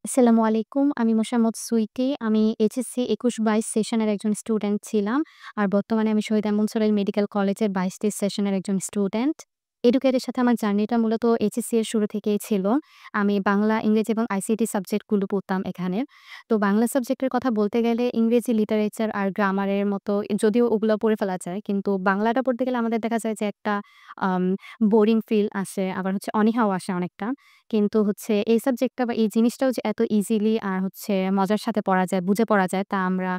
আসসালামু আলাইকুম। আমি মোসাম্মদ সুইটি। আমি এইচএসসি ২১-২২ সেশনের একজন স্টুডেন্ট ছিলাম। আর বর্তমানে আমি শহীদ আহমদ সোহেল মেডিকেল কলেজের ২২-২৩ সেশনের একজন স্টুডেন্ট। এডুকেয়ারের সাথে আমার জার্নিটা মূলত এইচএসসি এর শুরু থেকেই ছিল। আমি বাংলা, ইংরেজি এবং আইসিটি সাবজেক্টগুলো পড়তাম এখানে। তো বাংলা সাবজেক্টের কথা বলতে গেলে ইংরেজি লিটারেচার আর গ্রামারের মতো যদিও ওগুলো পড়ে ফেলা যায়। কিন্তু বাংলাটা পড়তে গেলে আমাদের দেখা যায় যে একটা আম বোরিং ফিল আসে। আবার হচ্ছে অনীহাও আসে অনেকটা। কিন্তু হচ্ছে এই সাবজেক্টটা বা এই জিনিসটাও যে এত ইজিলি আর হচ্ছে মজার সাথে পড়া যায়, বুঝে পড়া যায় তা আমরা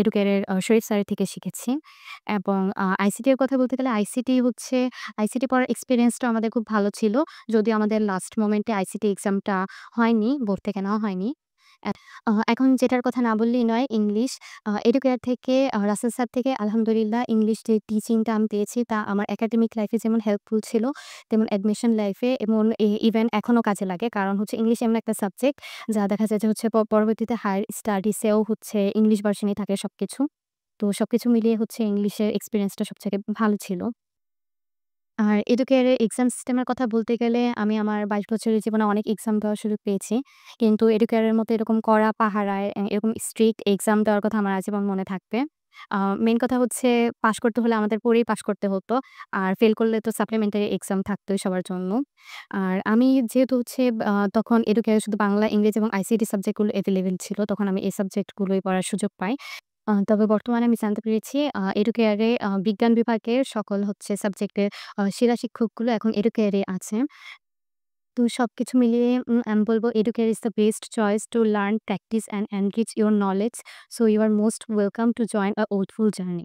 এডুকেয়ারের শরীফ স্যারের থেকে শিখেছি। এবং আইসিটি এর কথা বলতে গেলে আইসিটি পড়ার এক্সপেরিয়েন্সটাও আমাদের খুব ভালো ছিল। যদিও আমাদের লাস্ট মোমেন্টে আইসিটি এক্সামটা হয়নি, বোর্ড থেকে নেওয়া হয়নি। এ এখন যেটার কথা না বললেই নয় ইংলিশ। এডুকেয়ার থেকে রাসেল স্যার থেকে আলহামদুলিল্লাহ ইংলিশ যে টিচিংটা আমি পেয়েছি তা আমার একাডেমিক লাইফে যেমন হেল্পফুল ছিল, তেমন অ্যাডমিশন লাইফে এবং ইভেন এখনো কাজে লাগে। কারণ হচ্ছে ইংলিশ এমন একটা সাবজেক্ট যা দেখা যায় যে হচ্ছে পরবর্তীতে হায়ার স্টাডিজেও হচ্ছে ইংলিশ ভার্শনই থাকে সবকিছু। তো সবকিছু মিলিয়ে হচ্ছে ইংলিশের এক্সপেরিয়েন্সটা সবথেকে ভালো ছিল। আর এডুকেয়ারের এক্সাম সিস্টেমের কথা বলতে গেলে আমি আমার ২২ বছরের জীবনে অনেক এক্সাম দেওয়ার সুযোগ পেয়েছি। কিন্তু এডুকেয়ারের মতো এরকম কড়া পাহারায় এরকম স্ট্রিক্ট এক্সাম দেওয়ার কথা আমার আজীবন মনে থাকবে। মেইন কথা হচ্ছে পাস করতে হলে আমাদের পড়েই পাস করতে হতো। আর ফেল করলে তো সাপ্লিমেন্টারি এক্সাম থাকতই সবার জন্য। আর আমি যেহেতু হচ্ছে তখন এডুকেয়ারে শুধু বাংলা, ইংরেজি এবং আইসিটি সাবজেক্টগুলো এভেইলেবল ছিল। তখন আমি এই সাবজেক্টগুলোই পড়ার সুযোগ পাই। তবে বর্তমানে আমি জানতে পেরেছি এডুকেয়ারে বিজ্ঞান বিভাগের সকল হচ্ছে সাবজেক্টের সেরা শিক্ষকগুলো এখন এডুকেয়ারে আছে। তো সবকিছু মিলিয়ে আমি বলব Educare is the best choice to learn, practice and enrich your knowledge. So you are most welcome to join a wonderful journey.